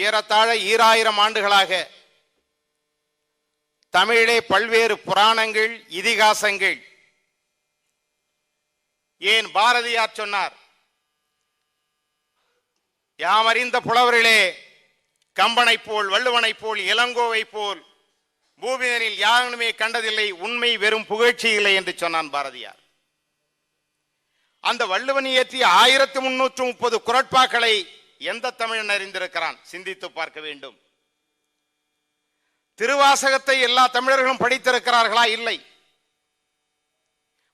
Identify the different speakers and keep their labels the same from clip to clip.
Speaker 1: ஏறத்தாழ 2000 ஆண்டுகளாக தமிழிலே பல்வேறு புராணங்கள், இதிகாசங்கள், ஏன் பாரதியார் சொன்னார், யாமறிந்த புலவரிலே கம்பனை போல், வள்ளுவனை போல், இளங்கோவை போல் பூமிதனில் யாருமே கண்டதில்லை, உண்மை வெறும் புகழ்ச்சி இல்லை என்று சொன்னான் பாரதியார். அந்த வள்ளுவன் இயற்றிய 1330 குறட்பாக்களை எந்த தமிழன் அறிந்திருக்கிறான்? சிந்தித்து பார்க்க வேண்டும். திருவாசகத்தை எல்லா தமிழர்களும் படித்திருக்கிறார்களா? இல்லை.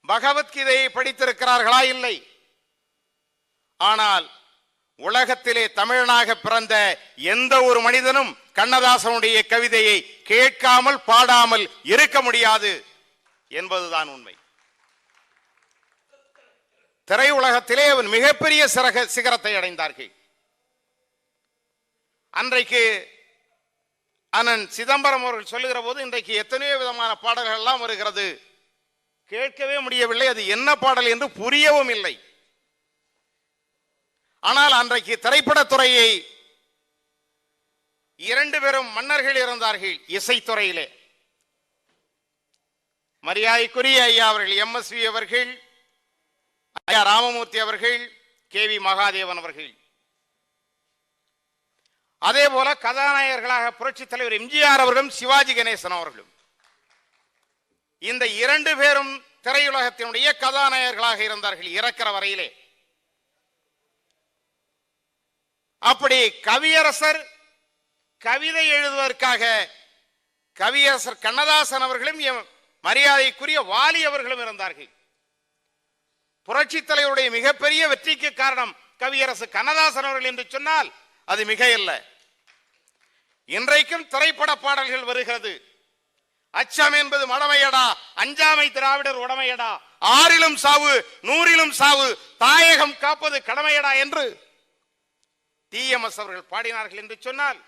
Speaker 1: பகவத்கீதையை படித்திருக்கிறார்களா? இல்லை. ஆனால் உலகத்திலே தமிழனாக பிறந்த எந்த ஒரு மனிதனும் கண்ணதாசனுடைய கவிதையை கேட்காமல் பாடாமல் இருக்க முடியாது என்பதுதான் உண்மை. திரையுலகத்திலே அவன் மிகப்பெரிய சிகரத்தை அடைந்தார்கள். அன்றைக்கு அண்ணன் சிதம்பரம் அவர்கள் சொல்லுகிற போது இன்றைக்கு எத்தனையோ விதமான பாடல்கள் எல்லாம் வருகிறது, கேட்கவே முடியவில்லை, அது என்ன பாடல் என்று புரியவும் இல்லை. ஆனால் அன்றைக்கு திரைப்படத்துறையை 2 பேரும் மன்னர்கள் இருந்தார்கள் இசைத்துறையிலே. மரியாதைக்குரிய ஐயா அவர்கள் MSV அவர்கள், ஐயா ராமமூர்த்தி அவர்கள், KV மகாதேவன் அவர்கள். அதே போல கதாநாயகர்களாக புரட்சி தலைவர் MGR அவர்களும் சிவாஜி கணேசன் அவர்களும். இந்த 2 பேரும் திரையுலகத்தினுடைய கதாநாயகர்களாக இருந்தார்கள் இறக்கிற வரையிலே. அப்படி கவியரசர் கவிதை எழுதுவதற்காக கவியரசர் கண்ணதாசன் அவர்களும் மரியாதைக்குரிய வாலி அவர்களும் இருந்தார்கள். புரட்சி தலைவருடைய மிகப்பெரிய வெற்றிக்கு காரணம் கவியரசர் கண்ணதாசன் அவர்கள் என்று சொன்னால் அது மிக இல்லை. இன்றைக்கும் திரைப்பட பாடல்கள் வருகிறது. அச்சம் என்பது மடமையடா, அஞ்சாமை திராவிடர் உடமையடா, 6லும் சாவு 100லும் சாவு, தாயகம் காப்பது கடமையடா என்று TMS அவர்கள் பாடினார்கள் என்று சொன்னால்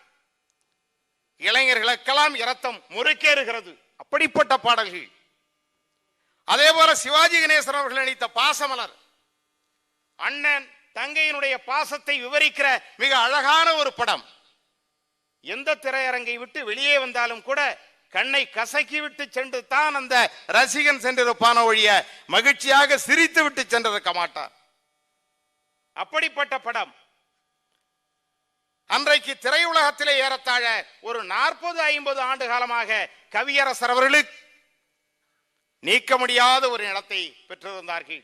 Speaker 1: இளைஞர்களுக்கெல்லாம் இரத்தம் முறுக்கேறுகிறது. அப்படிப்பட்ட பாடல்கள். அதே போல சிவாஜி கணேசன் அவர்கள் நடித்த பாசமலர், அண்ணன் தங்கையினுடைய பாசத்தை விவரிக்கிற மிக அழகான ஒரு படம். எந்த திரையரங்கை விட்டு வெளியே வந்தாலும் கூட கண்ணை கசக்கி விட்டு சென்று தான் அந்த ரசிகன் சென்றிருப்பான ஒழிய மகிழ்ச்சியாக சிரித்து விட்டு சென்றிருக்க மாட்டார். அப்படிப்பட்ட படம் அன்றைக்கு திரையுலகத்திலே ஏறத்தாழ ஒரு 40-50 ஆண்டு காலமாக கவியரசர் அவர்களுக்கு நீக்க முடியாத ஒரு இடத்தை பெற்றிருந்தார்கள்.